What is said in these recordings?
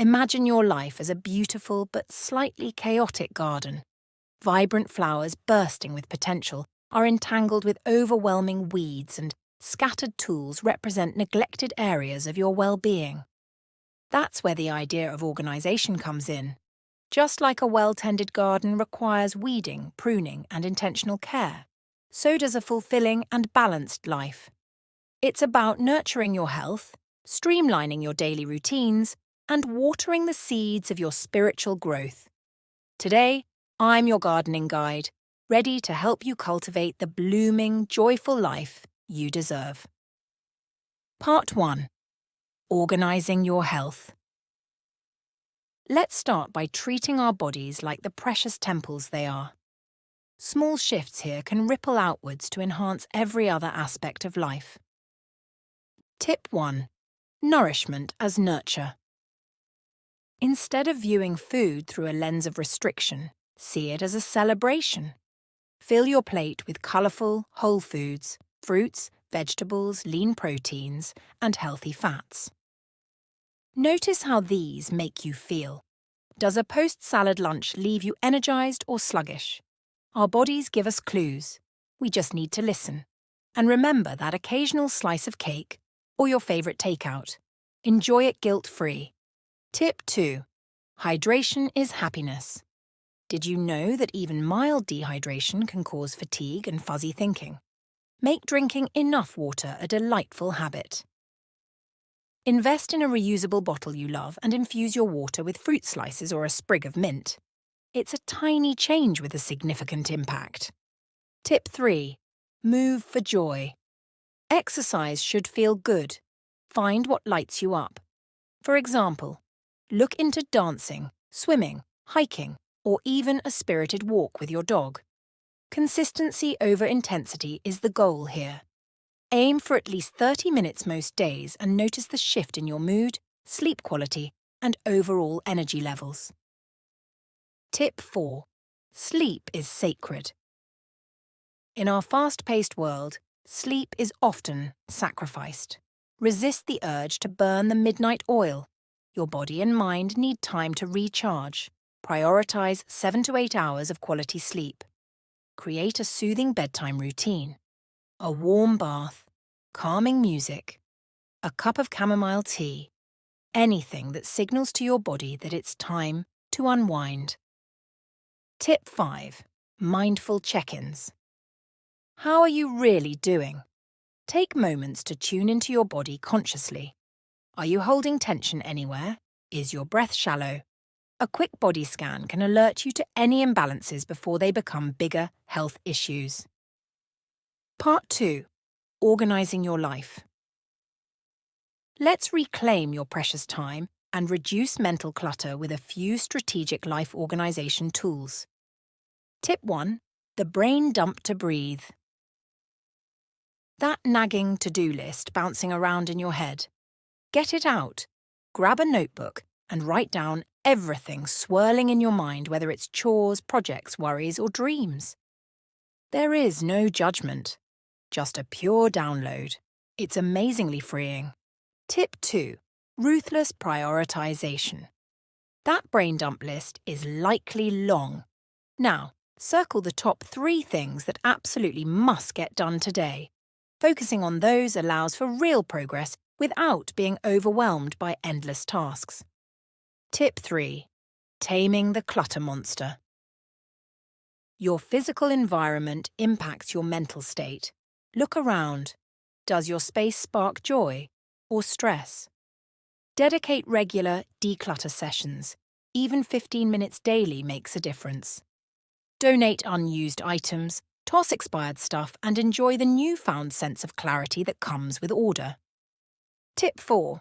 Imagine your life as a beautiful but slightly chaotic garden. Vibrant flowers bursting with potential are entangled with overwhelming weeds, and scattered tools represent neglected areas of your well-being. That's where the idea of organisation comes in. Just like a well-tended garden requires weeding, pruning, and intentional care, so does a fulfilling and balanced life. It's about nurturing your health, streamlining your daily routines, and watering the seeds of your spiritual growth. Today, I'm your gardening guide, ready to help you cultivate the blooming, joyful life you deserve. Part 1. Organising your health. Let's start by treating our bodies like the precious temples they are. Small shifts here can ripple outwards to enhance every other aspect of life. Tip 1. Nourishment as nurture. Instead of viewing food through a lens of restriction, see it as a celebration. Fill your plate with colourful, whole foods, fruits, vegetables, lean proteins, and healthy fats. Notice how these make you feel. Does a post-salad lunch leave you energised or sluggish? Our bodies give us clues. We just need to listen. And remember that occasional slice of cake or your favourite takeout. Enjoy it guilt-free. Tip 2. Hydration is happiness. Did you know that even mild dehydration can cause fatigue and fuzzy thinking? Make drinking enough water a delightful habit. Invest in a reusable bottle you love and infuse your water with fruit slices or a sprig of mint. It's a tiny change with a significant impact. Tip 3. Move for joy. Exercise should feel good. Find what lights you up. For example, look into dancing, swimming, hiking, or even a spirited walk with your dog. Consistency over intensity is the goal here. Aim for at least 30 minutes most days and notice the shift in your mood, sleep quality, and overall energy levels. Tip 4. Sleep is sacred. In our fast-paced world, sleep is often sacrificed. Resist the urge to burn the midnight oil. Your body and mind need time to recharge. Prioritize 7 to 8 hours of quality sleep. Create a soothing bedtime routine. A warm bath, calming music, a cup of chamomile tea, anything that signals to your body that it's time to unwind. Tip 5. Mindful check-ins. How are you really doing? Take moments to tune into your body consciously. Are you holding tension anywhere? Is your breath shallow? A quick body scan can alert you to any imbalances before they become bigger health issues. Part 2. Organising your life. Let's reclaim your precious time and reduce mental clutter with a few strategic life organisation tools. Tip 1. The brain dump to breathe. That nagging to-do list bouncing around in your head. Get it out. Grab a notebook and write down everything swirling in your mind, whether it's chores, projects, worries, or dreams. There is no judgment, just a pure download. It's amazingly freeing. Tip 2. Ruthless prioritization. That brain dump list is likely long. Now, circle the top 3 things that absolutely must get done today. Focusing on those allows for real progress without being overwhelmed by endless tasks. Tip 3. Taming the clutter monster. Your physical environment impacts your mental state. Look around. Does your space spark joy or stress? Dedicate regular declutter sessions. Even 15 minutes daily makes a difference. Donate unused items, toss expired stuff, and enjoy the newfound sense of clarity that comes with order. Tip 4.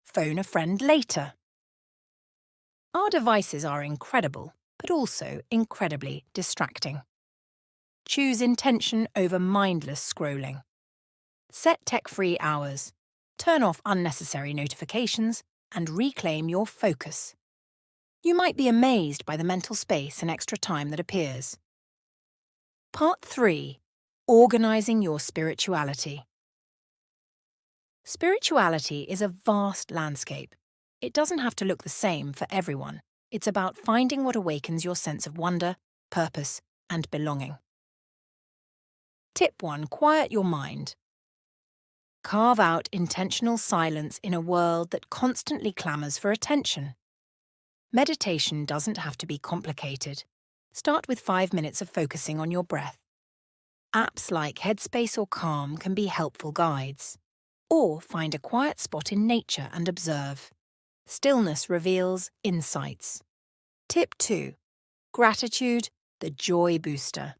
Phone a friend later. Our devices are incredible, but also incredibly distracting. Choose intention over mindless scrolling. Set tech-free hours. Turn off unnecessary notifications and reclaim your focus. You might be amazed by the mental space and extra time that appears. Part 3. Organising your spirituality. Spirituality is a vast landscape. It doesn't have to look the same for everyone. It's about finding what awakens your sense of wonder, purpose, and belonging. Tip 1. Quiet your mind. Carve out intentional silence in a world that constantly clamours for attention. Meditation doesn't have to be complicated. Start with 5 minutes of focusing on your breath. Apps like Headspace or Calm can be helpful guides. Or find a quiet spot in nature and observe. Stillness reveals insights. Tip 2. Gratitude, the joy booster.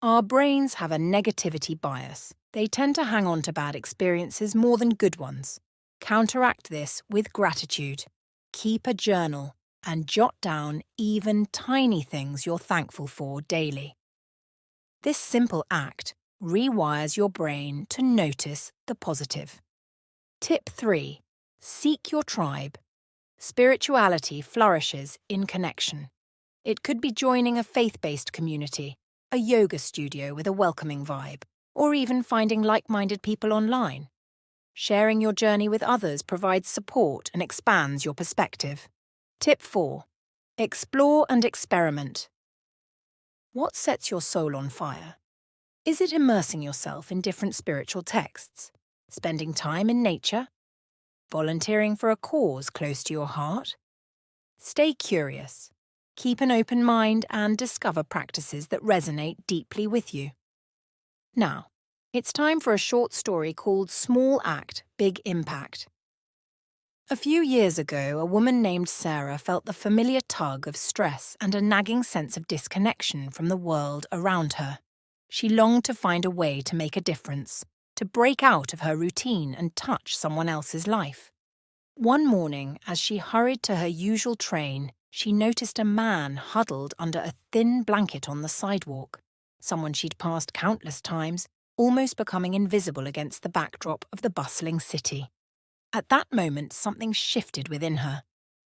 Our brains have a negativity bias. They tend to hang on to bad experiences more than good ones. Counteract this with gratitude. Keep a journal and jot down even tiny things you're thankful for daily. This simple act rewires your brain to notice the positive. Tip 3. Seek your tribe. Spirituality flourishes in connection. It could be joining a faith-based community, a yoga studio with a welcoming vibe, or even finding like-minded people online. Sharing your journey with others provides support and expands your perspective. Tip 4. Explore and experiment. What sets your soul on fire? Is it immersing yourself in different spiritual texts? Spending time in nature? Volunteering for a cause close to your heart? Stay curious. Keep an open mind and discover practices that resonate deeply with you. Now, it's time for a short story called Small Act, Big Impact. A few years ago, a woman named Sarah felt the familiar tug of stress and a nagging sense of disconnection from the world around her. She longed to find a way to make a difference, to break out of her routine and touch someone else's life. One morning, as she hurried to her usual train, she noticed a man huddled under a thin blanket on the sidewalk, someone she'd passed countless times, almost becoming invisible against the backdrop of the bustling city. At that moment, something shifted within her.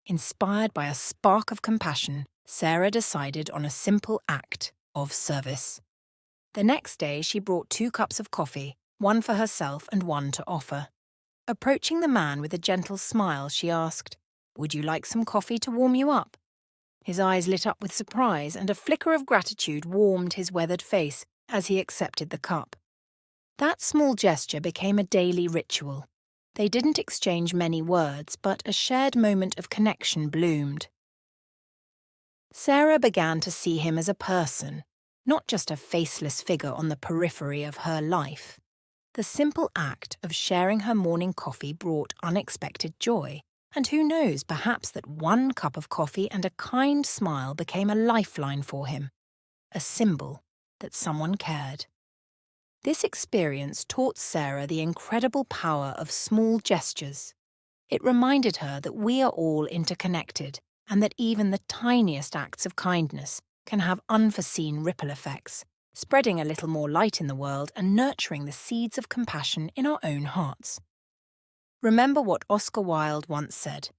Inspired by a spark of compassion, Sarah decided on a simple act of service. The next day, she brought 2 cups of coffee, one for herself and one to offer. Approaching the man with a gentle smile, she asked, "Would you like some coffee to warm you up?" His eyes lit up with surprise, and a flicker of gratitude warmed his weathered face as he accepted the cup. That small gesture became a daily ritual. They didn't exchange many words, but a shared moment of connection bloomed. Sarah began to see him as a person, not just a faceless figure on the periphery of her life. The simple act of sharing her morning coffee brought unexpected joy, and who knows, perhaps that 1 cup of coffee and a kind smile became a lifeline for him, a symbol that someone cared. This experience taught Sarah the incredible power of small gestures. It reminded her that we are all interconnected and that even the tiniest acts of kindness can have unforeseen ripple effects, spreading a little more light in the world and nurturing the seeds of compassion in our own hearts. Remember what Oscar Wilde once said,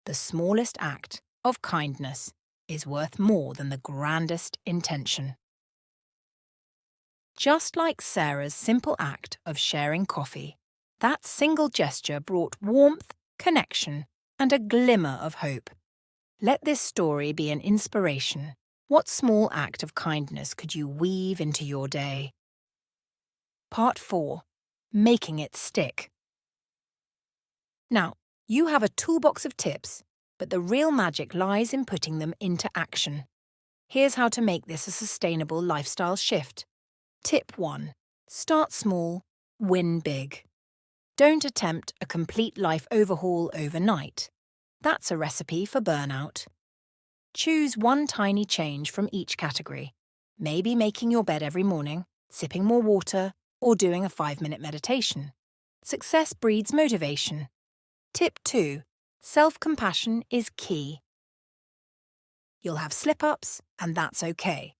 "The smallest act of kindness is worth more than the grandest intention." Just like Sarah's simple act of sharing coffee, that single gesture brought warmth, connection, and a glimmer of hope. Let this story be an inspiration. What small act of kindness could you weave into your day? Part 4. Making it stick. Now, you have a toolbox of tips, but the real magic lies in putting them into action. Here's how to make this a sustainable lifestyle shift. Tip 1. Start small, win big. Don't attempt a complete life overhaul overnight. That's a recipe for burnout. Choose one tiny change from each category. Maybe making your bed every morning, sipping more water, or doing a 5-minute meditation. Success breeds motivation. Tip 2. Self-compassion is key. You'll have slip-ups, and that's okay.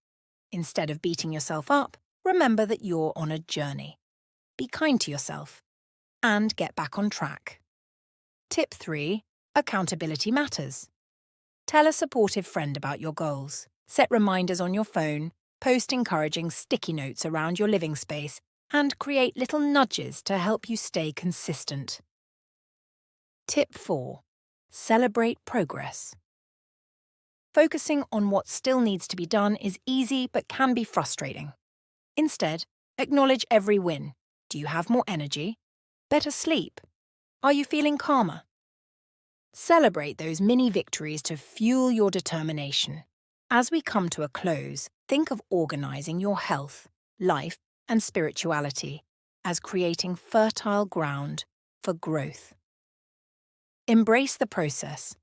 Instead of beating yourself up, remember that you're on a journey. Be kind to yourself and get back on track. Tip 3. Accountability matters. Tell a supportive friend about your goals. Set reminders on your phone, post encouraging sticky notes around your living space, and create little nudges to help you stay consistent. Tip 4. Celebrate progress. Focusing on what still needs to be done is easy but can be frustrating. Instead, acknowledge every win. Do you have more energy? Better sleep? Are you feeling calmer? Celebrate those mini victories to fuel your determination. As we come to a close, think of organizing your health, life, and spirituality as creating fertile ground for growth. Embrace the process,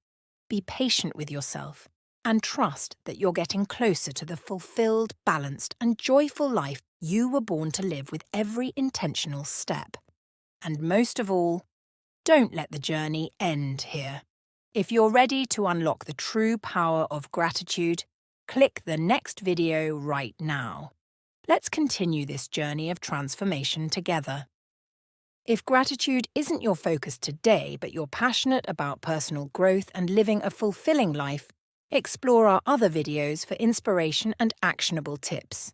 be patient with yourself, and trust that you're getting closer to the fulfilled, balanced, and joyful life you were born to live with every intentional step. And most of all, don't let the journey end here. If you're ready to unlock the true power of gratitude, click the next video right now. Let's continue this journey of transformation together. If gratitude isn't your focus today, but you're passionate about personal growth and living a fulfilling life, explore our other videos for inspiration and actionable tips.